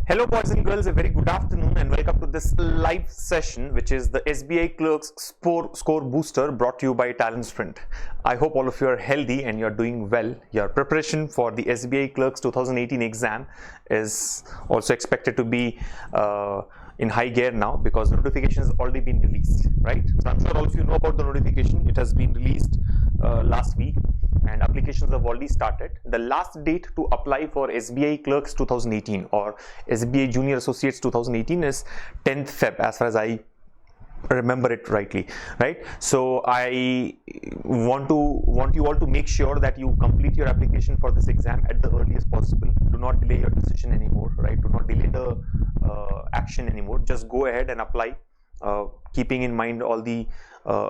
Hello boys and girls, a very good afternoon and welcome to this live session which is the SBI Clerk's Score Booster brought to you by TalentSprint. I hope all of you are healthy and you're doing well. Your preparation for the SBI Clerk's 2018 exam is also expected to be in high gear now because the notification has already been released, right? So I'm sure all of you know about the notification. It has been released last week and applications have already started. The last date to apply for SBI Clerks 2018 or SBI Junior Associates 2018 is 10th Feb as far as I remember it rightly, right? So I want you all to make sure that you complete your application for this exam at the earliest possible. Do not delay your decision anymore, right? Do not delay the action anymore. Just go ahead and apply, keeping in mind all the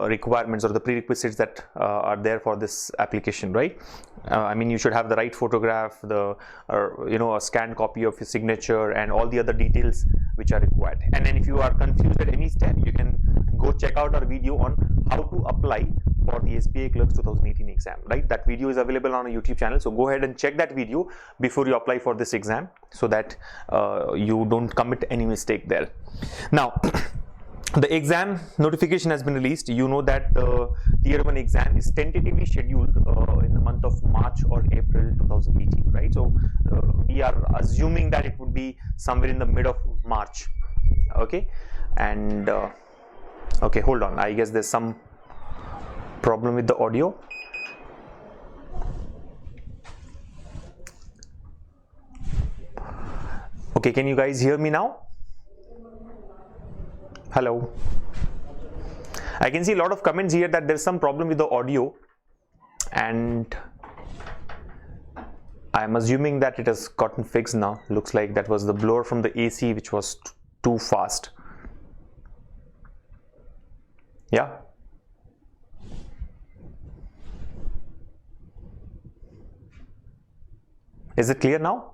requirements or the prerequisites that are there for this application, right? I mean, you should have the right photograph, a scanned copy of your signature and all the other details which are required. And then if you are confused at any step, you can go check out our video on how to apply for the SBI Clerks 2018 exam, right? That video is available on our YouTube channel. So go ahead and check that video before you apply for this exam so that you don't commit any mistake there. Now, the exam notification has been released. You know that the Tier 1 exam is tentatively scheduled in the month of March or April 2018, right? So we are assuming that it would be somewhere in the mid of March, okay? And okay, hold on. I guess there's some problem with the audio. Okay, can you guys hear me now? Hello. I can see a lot of comments here that there's some problem with the audio and I'm assuming that it has gotten fixed now. Looks like that was the blower from the AC which was too fast. Yeah. Is it clear now?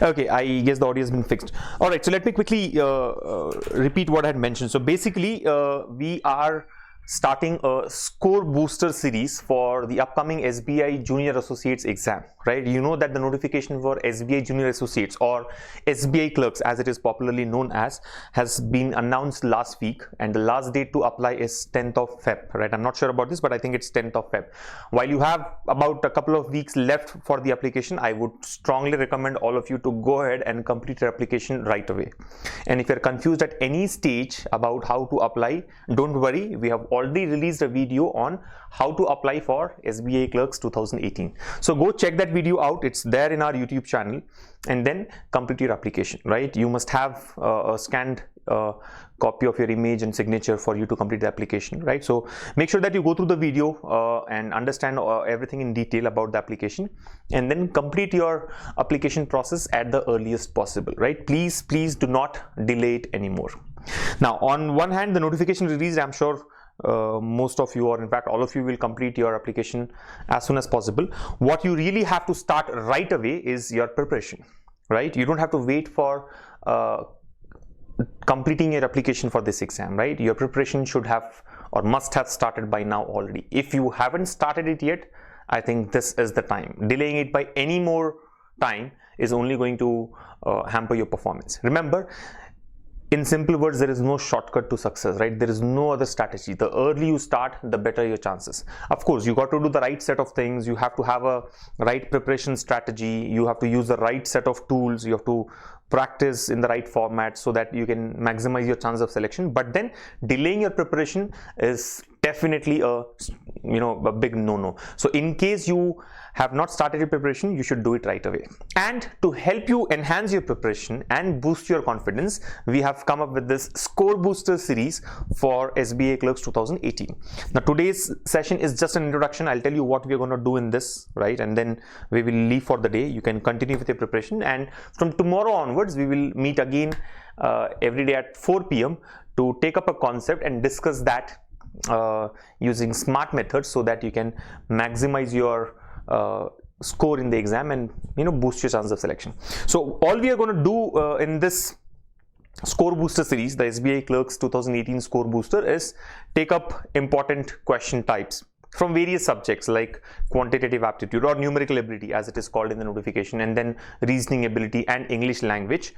Okay, I guess the audio has been fixed. All right, so let me quickly repeat what I had mentioned. So basically, we are starting a score booster series for the upcoming SBI Junior Associates exam, right? You know that the notification for SBI Junior Associates or SBI Clerks as it is popularly known as has been announced last week and the last date to apply is 10th of Feb, right? I'm not sure about this, but I think it's 10th of Feb. While you have about a couple of weeks left for the application, I would strongly recommend all of you to go ahead and complete your application right away. And if you're confused at any stage about how to apply, don't worry, we have already released a video on how to apply for SBI Clerks 2018. So go check that video out. It's there in our YouTube channel and then complete your application, right? You must have a scanned copy of your image and signature for you to complete the application, right? So make sure that you go through the video and understand everything in detail about the application and then complete your application process at the earliest possible, right? Please do not delay it anymore. Now, on one hand, the notification released, I'm sure most of you, or in fact all of you, will complete your application as soon as possible. What you really have to start right away is your preparation, right? You don't have to wait for completing your application for this exam, right? Your preparation should have or must have started by now already. If you haven't started it yet, I think this is the time. Delaying it by any more time is only going to hamper your performance. Remember, in simple words, there is no shortcut to success, right? There is no other strategy. The early you start, the better your chances. Of course, you got to do the right set of things. You have to have a right preparation strategy. You have to use the right set of tools. You have to practice in the right format so that you can maximize your chance of selection. But then delaying your preparation is definitely a big no-no. So in case you have not started your preparation, you should do it right away. And to help you enhance your preparation and boost your confidence, we have come up with this Score Booster series for SBI Clerks 2018. Now today's session is just an introduction. I'll tell you what we're going to do in this, right? And then we will leave for the day. You can continue with your preparation, and from tomorrow onwards we will meet again every day at 4 p.m. to take up a concept and discuss that using smart methods so that you can maximize your score in the exam and boost your chance of selection. So all we are going to do in this Score Booster series, the SBI Clerks 2018 Score Booster, is take up important question types from various subjects like quantitative aptitude or numerical ability as it is called in the notification, and then reasoning ability and English language,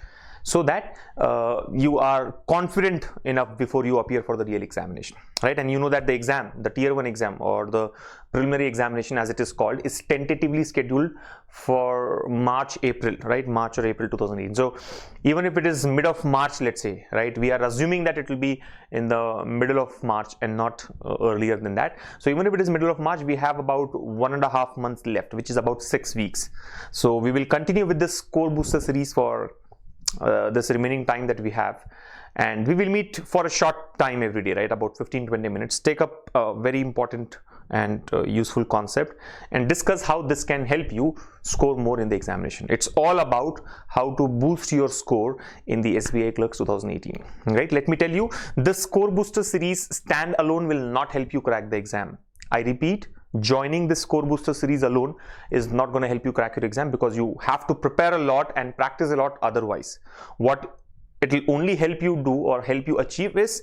so that you are confident enough before you appear for the real examination, right? And you know that the exam, the tier 1 exam or the preliminary examination as it is called, is tentatively scheduled for March, April, right? March or April 2018. So even if it is mid of March, let's say, right, we are assuming that it will be in the middle of March and not earlier than that. So even if it is middle of March, we have about 1.5 months left, which is about 6 weeks. So we will continue with this Score Booster series for this remaining time that we have, and we will meet for a short time every day, right? About 15-20 minutes, take up a very important and useful concept and discuss how this can help you score more in the examination. It's all about how to boost your score in the SBI Clerks 2018, right? Let me tell you, this Score Booster series stand alone will not help you crack the exam. I repeat, joining this Score Booster series alone is not going to help you crack your exam, because you have to prepare a lot and practice a lot otherwise. What it will only help you do or help you achieve is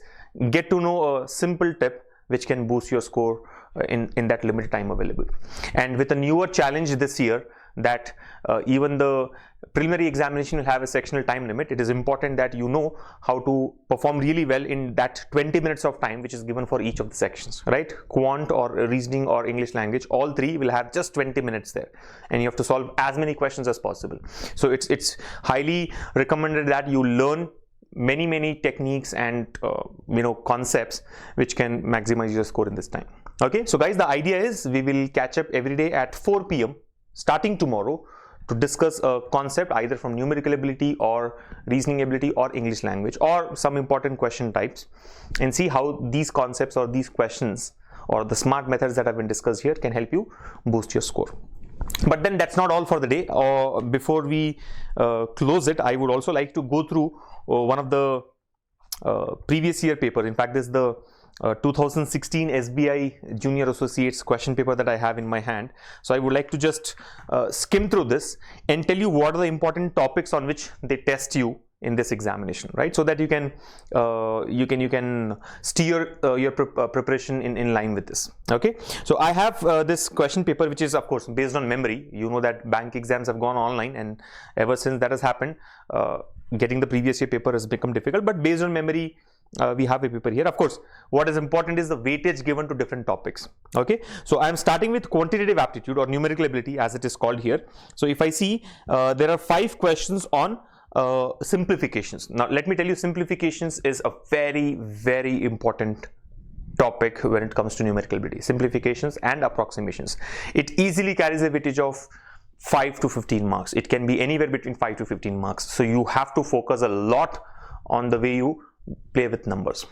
get to know a simple tip which can boost your score in that limited time available. And with a newer challenge this year, that even the preliminary examination will have a sectional time limit, it is important that you know how to perform really well in that 20 minutes of time which is given for each of the sections, right? Quant or reasoning or English language, all three will have just 20 minutes there, and you have to solve as many questions as possible. So it's highly recommended that you learn many techniques and concepts which can maximize your score in this time. Okay, so guys, the idea is we will catch up every day at 4 p.m. starting tomorrow to discuss a concept either from numerical ability or reasoning ability or English language or some important question types, and see how these concepts or these questions or the smart methods that have been discussed here can help you boost your score. But then that's not all for the day. Before we close it, I would also like to go through one of the previous year paper. In fact, this is the 2016 SBI Junior Associates question paper that I have in my hand. So I would like to just skim through this and tell you what are the important topics on which they test you in this examination, right? So that you can steer your preparation in line with this. Okay, so I have this question paper which is of course based on memory. You know that bank exams have gone online, and ever since that has happened, getting the previous year paper has become difficult, but based on memory, we have a paper here. Of course, what is important is the weightage given to different topics. Okay, so I am starting with quantitative aptitude or numerical ability as it is called here. So if I see there are 5 questions on simplifications. Now let me tell you, simplifications is a very important topic when it comes to numerical ability. Simplifications and approximations, it easily carries a weightage of 5 to 15 marks. It can be anywhere between 5 to 15 marks. So you have to focus a lot on the way you play with numbers,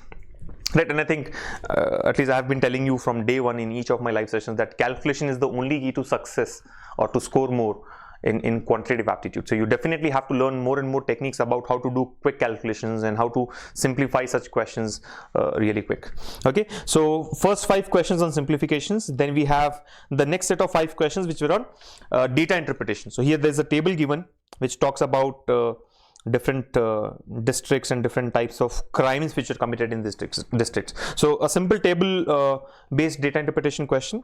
right? And I think at least I have been telling you from day one in each of my live sessions that calculation is the only key to success or to score more in quantitative aptitude. So you definitely have to learn more and more techniques about how to do quick calculations and how to simplify such questions really quick. Okay, so first 5 questions on simplifications, then we have the next set of 5 questions which were on data interpretation. So here there's a table given which talks about different districts and different types of crimes which are committed in districts. So a simple table based data interpretation question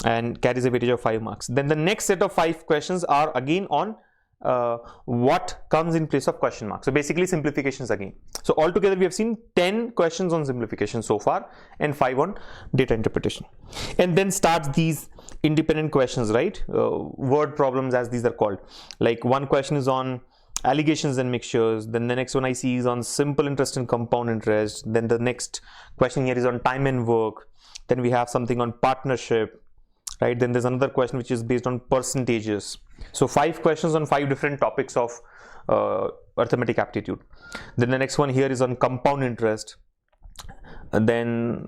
and carries a weightage of 5 marks. Then the next set of 5 questions are again on what comes in place of question mark. So basically simplifications again. So altogether we have seen 10 questions on simplification so far and 5 on data interpretation. And then starts these independent questions, right? Word problems as these are called. Like one question is on allegations and mixtures, then the next one I see is on simple interest and compound interest, then the next question here is on time and work, then we have something on partnership, right? Then there's another question which is based on percentages. So 5 questions on 5 different topics of arithmetic aptitude. Then the next one here is on compound interest, and then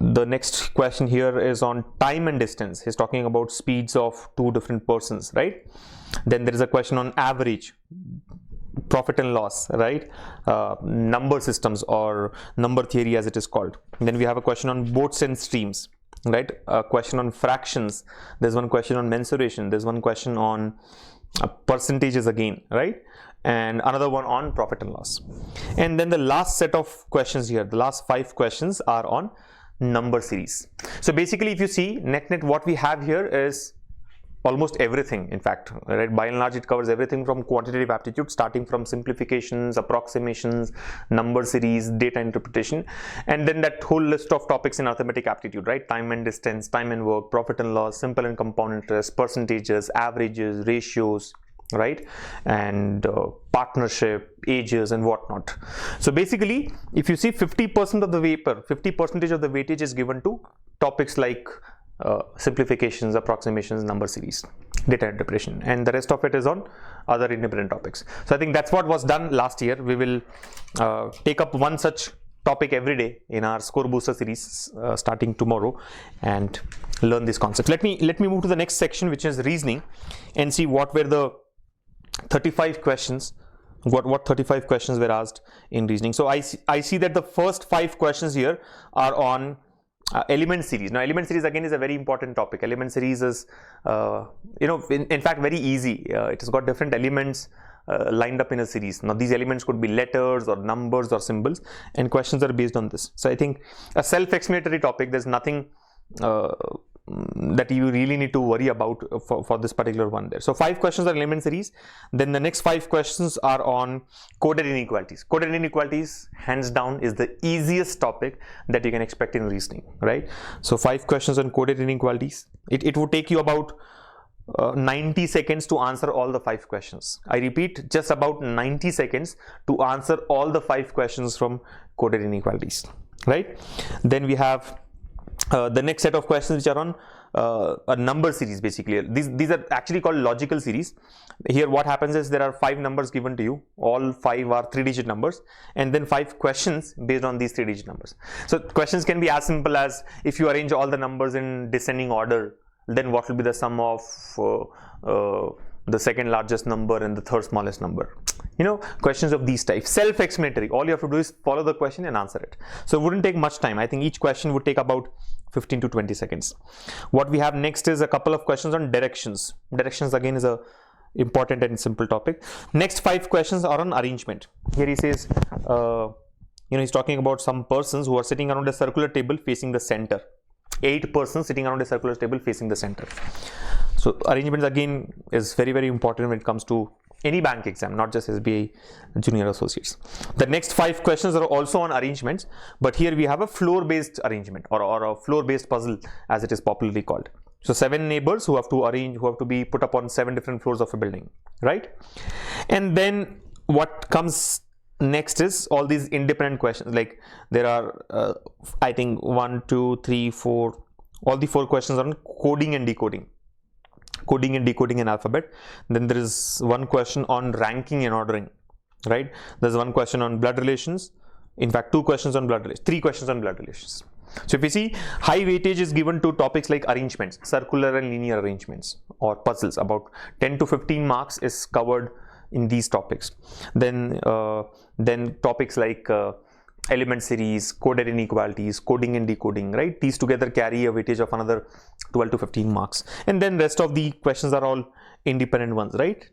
the next question here is on time and distance. He's talking about speeds of 2 different persons, right? Then there is a question on average, profit and loss, right? Number systems or number theory as it is called. And then we have a question on boats and streams, right? A question on fractions. There's one question on mensuration. There's one question on percentages again, right? And another one on profit and loss. And then the last set of questions here, the last 5 questions are on number series. So basically, if you see net what we have here is almost everything, in fact, right? By and large, it covers everything from quantitative aptitude, starting from simplifications, approximations, number series, data interpretation, and then that whole list of topics in arithmetic aptitude, right? Time and distance, time and work, profit and loss, simple and compound interest, percentages, averages, ratios, right? And partnership, ages, and whatnot. So basically, if you see 50% of the paper, 50% of the weightage is given to topics like simplifications, approximations, number series, data interpretation, and the rest of it is on other independent topics. So I think that's what was done last year. We will take up one such topic every day in our score booster series starting tomorrow and learn these concepts. Let me move to the next section, which is reasoning, and see what were the 35 questions, what 35 questions were asked in reasoning. So I see that the first 5 questions here are on element series. Now, element series again is a very important topic. Element series is, in fact, very easy. It has got different elements lined up in a series. Now, these elements could be letters or numbers or symbols, and questions are based on this. So I think a self-explanatory topic. There's nothing that you really need to worry about for this particular one there. So 5 questions are element series. Then the next 5 questions are on coded inequalities. Coded inequalities, hands down, is the easiest topic that you can expect in reasoning, right? So 5 questions on coded inequalities. It would take you about 90 seconds to answer all the 5 questions. I repeat, just about 90 seconds to answer all the 5 questions from coded inequalities, right? Then we have the next set of questions which are on a number series. Basically, these are actually called logical series. Here what happens is there are 5 numbers given to you. All 5 are 3-digit numbers, and then 5 questions based on these 3-digit numbers. So questions can be as simple as, if you arrange all the numbers in descending order, then what will be the sum of the second largest number and the third smallest number? Questions of these types. Self-explanatory. All you have to do is follow the question and answer it. So it wouldn't take much time. I think each question would take about 15 to 20 seconds. What we have next is a couple of questions on directions. Directions again is a important and simple topic. Next 5 questions are on arrangement. Here he says, he's talking about some persons who are sitting around a circular table facing the center. 8 persons sitting around a circular table facing the center. So arrangements again is very, very important when it comes to any bank exam, not just SBI Junior Associates. The next 5 questions are also on arrangements, but here we have a floor-based arrangement or a floor-based puzzle, as it is popularly called. So 7 neighbors who have to be put up on 7 different floors of a building, right? And then what comes next is all these independent questions. Like there are, I think 1, 2, 3, 4. All the 4 questions are on coding and decoding. Coding and decoding an alphabet. Then there is 1 question on ranking and ordering, right? There's 1 question on blood relations. In fact, 2 questions on blood relations, 3 questions on blood relations. So if you see, high weightage is given to topics like arrangements, circular and linear arrangements or puzzles. About 10 to 15 marks is covered in these topics. Then topics like element series, coded inequalities, coding and decoding, right? These together carry a weightage of another 12 to 15 marks. And then rest of the questions are all independent ones, right?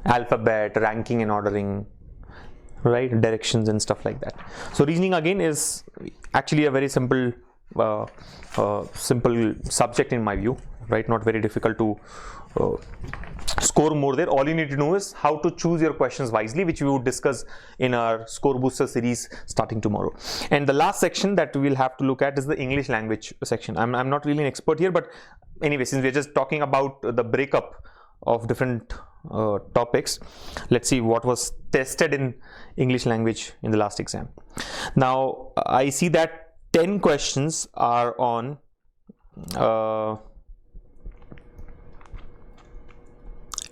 Alphabet, ranking and ordering, right? Directions and stuff like that. So reasoning again is actually a very simple subject in my view, right? Not very difficult to score more there. All you need to know is how to choose your questions wisely, which we would discuss in our score booster series starting tomorrow. And the last section that we will have to look at is the English language section. I'm not really an expert here, but anyway, since we're just talking about the breakup of different topics, let's see what was tested in English language in the last exam. Now I see that 10 questions are on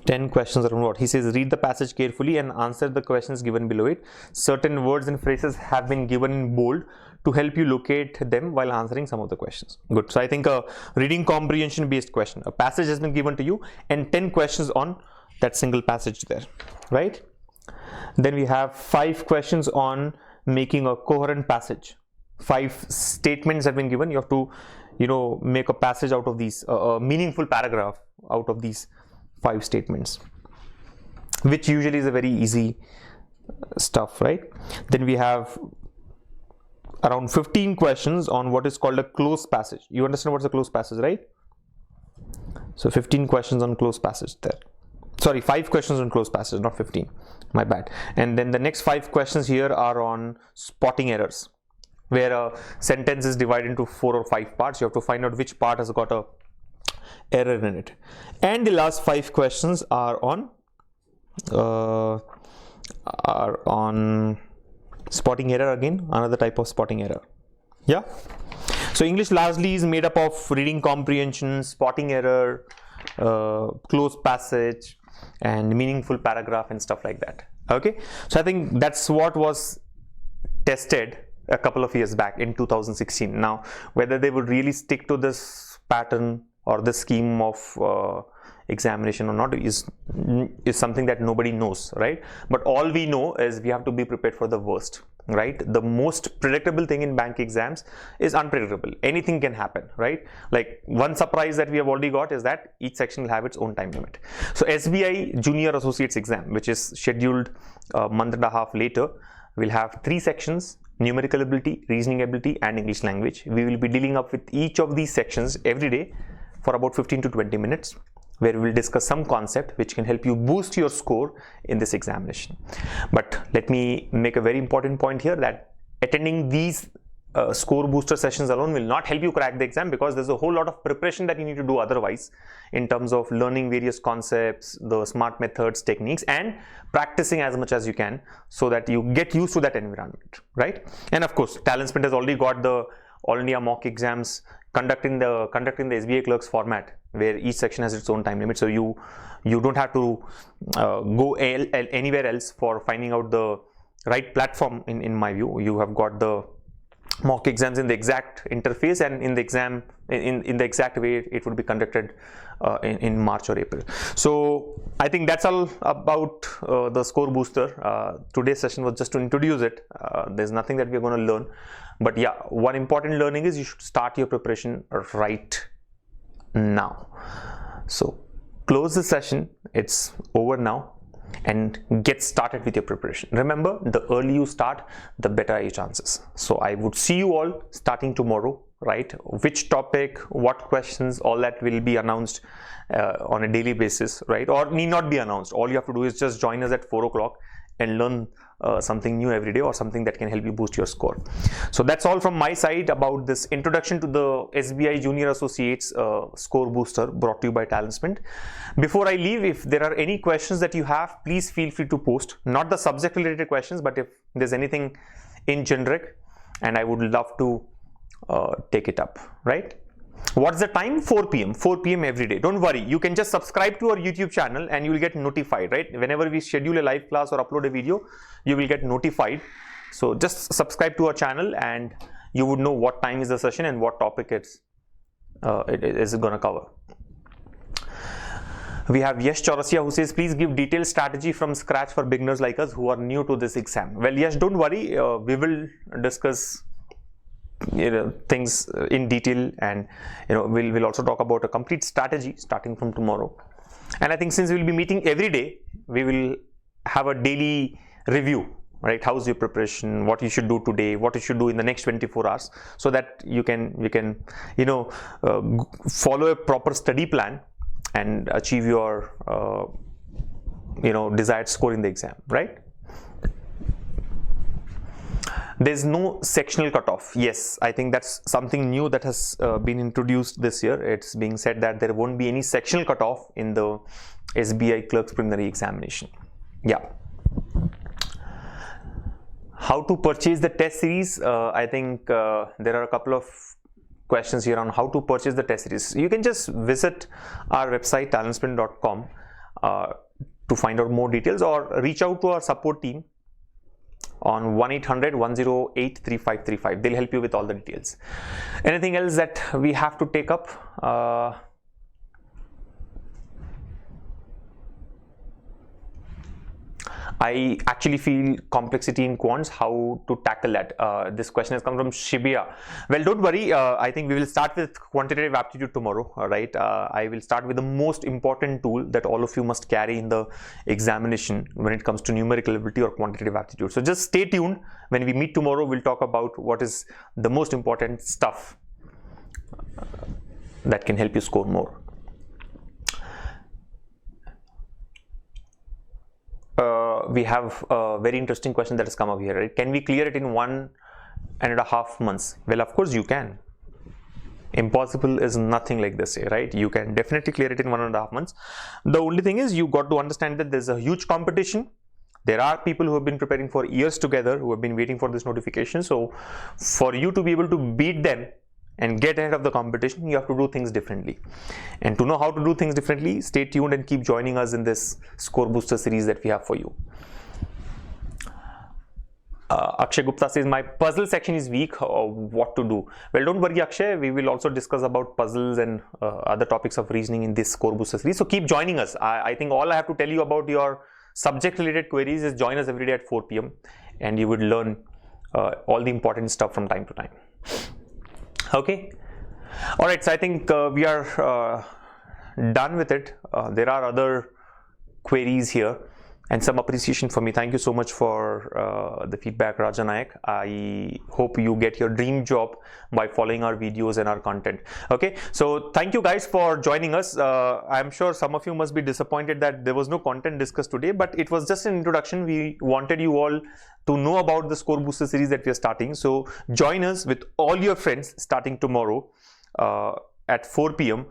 10 questions are on what? He says, read the passage carefully and answer the questions given below it. Certain words and phrases have been given in bold to help you locate them while answering some of the questions. Good. So I think a reading comprehension based question. A passage has been given to you and 10 questions on that single passage there, right? Then we have 5 questions on making a coherent passage. 5 statements have been given. You have to, make a passage out of these, a meaningful paragraph out of these 5 statements, which usually is a very easy stuff, right? Then we have around 15 questions on what is called a close passage. You understand what's a close passage, right? So 15 questions on close passage there. Sorry, 5 questions on close passage, not 15. My bad. And then the next 5 questions here are on spotting errors, where a sentence is divided into 4 or 5 parts. You have to find out which part has got a error in it. And the last 5 questions are on spotting error again, another type of spotting error. Yeah. So English largely is made up of reading comprehension, spotting error, close passage, and meaningful paragraph and stuff like that. Okay. So I think that's what was tested a couple of years back in 2016. Now, whether they would really stick to this pattern or the scheme of examination or not is something that nobody knows, right? But all we know is we have to be prepared for the worst, right? The most predictable thing in bank exams is unpredictable. Anything can happen, right? Like one surprise that we have already got is that each section will have its own time limit. So SBI Junior Associates exam, which is scheduled a month and a half later, will have 3 sections: numerical ability, reasoning ability, and English language. We will be dealing up with each of these sections every day for about 15 to 20 minutes, where we will discuss some concept which can help you boost your score in this examination. But let me make a very important point here, that attending these score booster sessions alone will not help you crack the exam, because there's a whole lot of preparation that you need to do otherwise in terms of learning various concepts, the smart methods, techniques, and practicing as much as you can so that you get used to that environment, right? And of course, TalentSprint has already got the All India mock exams conducting the SBI Clerks format, where each section has its own time limit. So you don't have to go anywhere else for finding out the right platform. In my view, you have got the mock exams in the exact interface, and in the exam in the exact way it would be conducted in March or April. So I think that's all about the score booster. Today's session was just to introduce it. There's nothing that we're going to learn, but yeah, one important learning is you should start your preparation right now. So close the session, it's over now, and get started with your preparation. Remember, the early you start, the better are your chances. So I would see you all starting tomorrow, right? Which topic, what questions, all that will be announced on a daily basis, right? Or need not be announced. All you have to do is just join us at 4 o'clock and learn something new every day, or something that can help you boost your score. So that's all from my side about this introduction to the SBI Junior Associates score booster brought to you by TalentSprint. Before I leave, if there are any questions that you have, please feel free to post. Not the subject related questions, but if there's anything in generic, and I would love to take it up, right? What's the time? 4 p.m. 4 p.m. every day. Don't worry, you can just subscribe to our YouTube channel and you will get notified, right? Whenever we schedule a live class or upload a video, you will get notified. So just subscribe to our channel and you would know what time is the session and what topic it is going to cover. We have Yash Chaurasia who says, please give detailed strategy from scratch for beginners like us who are new to this exam. Well, Yash, don't worry, we will discuss things in detail, and we'll also talk about a complete strategy starting from tomorrow. And I think since we'll be meeting every day, we will have a daily review, right? How's your preparation, what you should do today, what you should do in the next 24 hours, so that we can follow a proper study plan and achieve your desired score in the exam, right? There's no sectional cutoff. Yes, I think that's something new that has been introduced this year. It's being said that there won't be any sectional cutoff in the SBI Clerks preliminary examination. Yeah. How to purchase the test series? I think there are a couple of questions here on how to purchase the test series. You can just visit our website talentsprint.com to find out more details, or reach out to our support team on 1-800-108-3535. They'll help you with all the details. Anything else that we have to take up? I actually feel complexity in quants, how to tackle that. This question has come from Shibia. Well, don't worry. I think we will start with quantitative aptitude tomorrow. All right. I will start with the most important tool that all of you must carry in the examination when it comes to numerical ability or quantitative aptitude. So just stay tuned. When we meet tomorrow, we'll talk about what is the most important stuff that can help you score more. We have a very interesting question that has come up here, right? Can we clear it in 1.5 months? Well, of course you can. Impossible is nothing like this, right? You can definitely clear it in 1.5 months. The only thing is you got to understand that there's a huge competition. There are people who have been preparing for years together, who have been waiting for this notification. So for you to be able to beat them and get ahead of the competition, you have to do things differently. And to know how to do things differently, stay tuned and keep joining us in this score booster series that we have for you. Akshay Gupta says, my puzzle section is weak. What to do? Well, don't worry, Akshay. We will also discuss about puzzles and other topics of reasoning in this score booster series. So keep joining us. I think all I have to tell you about your subject related queries is join us every day at 4 p.m. and you would learn all the important stuff from time to time. Okay. All right. So I think we are done with it. There are other queries here and some appreciation for me. Thank you so much for the feedback, Raja Nayak. I hope you get your dream job by following our videos and our content. Okay. So thank you guys for joining us. I'm sure some of you must be disappointed that there was no content discussed today, but it was just an introduction. We wanted you all to know about the score booster series that we are starting. So join us with all your friends starting tomorrow at 4 p.m.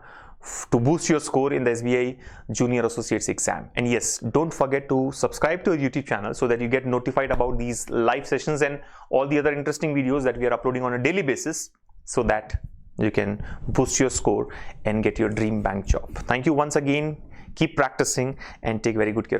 to boost your score in the SBI Junior Associates exam. And yes, don't forget to subscribe to our YouTube channel so that you get notified about these live sessions and all the other interesting videos that we are uploading on a daily basis so that you can boost your score and get your dream bank job. Thank you once again. Keep practicing and take very good care.